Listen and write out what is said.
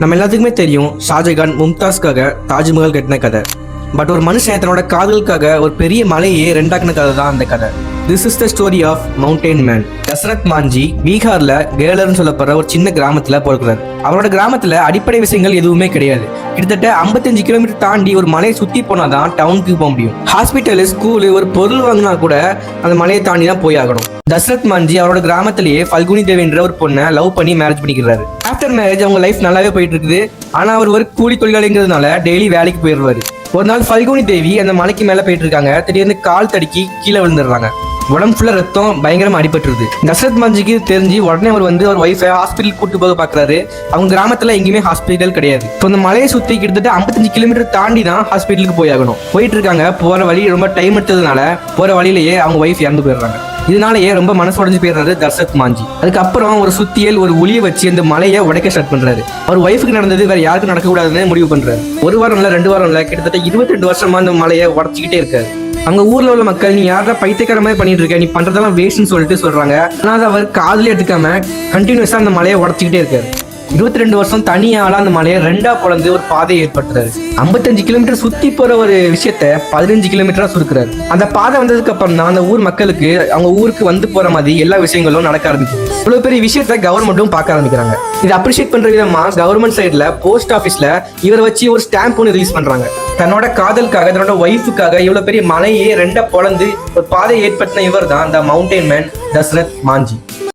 நம்ம எல்லாத்துக்குமே தெரியும் ஷாஜகான் மும்தாஸ்க்காக தாஜ்மஹால் கட்டின கதை. பட் ஒரு மனுஷன் தன்னோட காதலுக்காக ஒரு பெரிய மலையே ரெண்டாக்குன கதை தான் அந்த கதை. This is the story of mountain man. Dashrath Manjhi பீகார்ல கேலர்னு சொல்லப்படுற ஒரு சின்ன கிராமத்துல பிறக்கிறார். அவரோட கிராமத்துல அடிப்படை விஷயங்கள் எதுவுமே கிடையாது. கிட்டத்தட்ட 55 கிலோமீட்டர் தாண்டி ஒரு மலையை சுத்தி போனாதான் டவுனுக்கு போக முடியும். ஹாஸ்பிட்டலு, ஸ்கூலு, ஒரு பொருள் வாங்கினா கூட அந்த மலையை தாண்டி தான் போய் ஆகணும். தசரத் மாஞ்சி அவரோட கிராமத்திலேயே ஃபல்குனி தேவின்ற ஒரு பொண்ணை லவ் பண்ணி மேரேஜ் பண்ணிக்கிறாரு. ஆஃப்டர் மேரேஜ் அவங்க லைஃப் நல்லாவே போயிட்டு இருக்குது. ஆனா அவர் ஒரு கூலி தொழிலாளிங்கிறதுனால டெய்லி வேலைக்கு போயிடுவாரு. ஒரு நாள் ஃபல்குனி தேவி அந்த மலைக்கு மேல போயிட்டு இருக்காங்க. திடீர்னு கால் தடுக்கி கீழே விழுந்துடுறாங்க. உடம்பு ஃபுல்லா ரத்தம் பயங்கரமா அடிபட்டுருது. தசரத் மாஞ்சிக்கு தெரிஞ்சு உடனே அவர் அவர் ஒய்ஃபை ஹாஸ்பிட்டல் கூட்டு போக பாக்குறாரு. அவங்க கிராமத்துல எங்கேயுமே ஹாஸ்பிட்டல் கிடையாது. இப்போ இந்த மலையை சுத்தி கிட்டத்தட்ட 55 கிலோமீட்டர் தாண்டி தான் ஹாஸ்பிட்டலுக்கு போய் ஆகணும். போயிட்டு இருக்காங்க. போற வழி ரொம்ப டைம் எடுத்ததுனால போற வழியிலேயே அவங்க ஒய்ஃப் இறந்து போயிடுறாங்க. இதனாலேயே ரொம்ப மனசு உடஞ்சு போயிடுறாரு தசரத் மாஞ்சி. அதுக்கப்புறம் ஒரு சுத்தியல் ஒரு ஒளியை வச்சு அந்த மலையை உடைக்க ஸ்டார்ட் பண்றாரு. அவர் ஒய்ஃபுக்கு நடந்தது வேற யாருக்கும் நடக்கக்கூடாதுன்னு முடிவு பண்றாரு. ஒரு வாரம் இல்ல 2 வாரம் இல்ல, கிட்டத்தட்ட 22 வருஷமா அந்த மலையை உடச்சிக்கிட்டே இருக்காரு. அங்க ஊர்ல உள்ள மக்கள் நீ யாரா பைத்தியக்கார மாதிரி பண்ணிட்டு இருக்க, நீ பண்றதெல்லாம் வேஸ்ட்னு சொல்லிட்டு சொல்றாங்க. ஆனா அதை அவர் காதலே எடுத்துக்காம கண்டினியூஸா அந்த மலையை உடச்சிக்கிட்டே இருக்காரு. 22 வருஷம் தனியால அந்த மலையை 2ஆ பிளந்து ஒரு பாதையை ஏற்படுத்துறாரு. 55 கிலோமீட்டர் சுத்தி போற ஒரு விஷயத்த 15 கிலோமீட்டரா சுருக்குறாரு. அந்த பாதை வந்ததுக்கு அப்புறம் தான் அந்த ஊர் மக்களுக்கு அவங்க ஊருக்கு வந்து போற மாதிரி எல்லா விஷயங்களும் நடக்க ஆரம்பிக்கும். இவ்வளவு பெரிய விஷயத்த கவர்மெண்ட்டும் பார்க்க ஆரம்பிக்கிறாங்க. இதை அப்ரிஷியேட் பண்ற விதமா கவர்மெண்ட் சைட்ல போஸ்ட் ஆபீஸ்ல இவரை வச்சு ஒரு ஸ்டாம்ப் ஒன்று ரிலீஸ் பண்றாங்க. தன்னோட காதலுக்காக தன்னோட ஒய்ஃபுக்காக இவ்வளவு பெரிய மலையே 2ஆ பிளந்து ஒரு பாதையை ஏற்படுத்தின இவர் தான் த மவுண்டைன் மேன் தசரத் மாஞ்சி.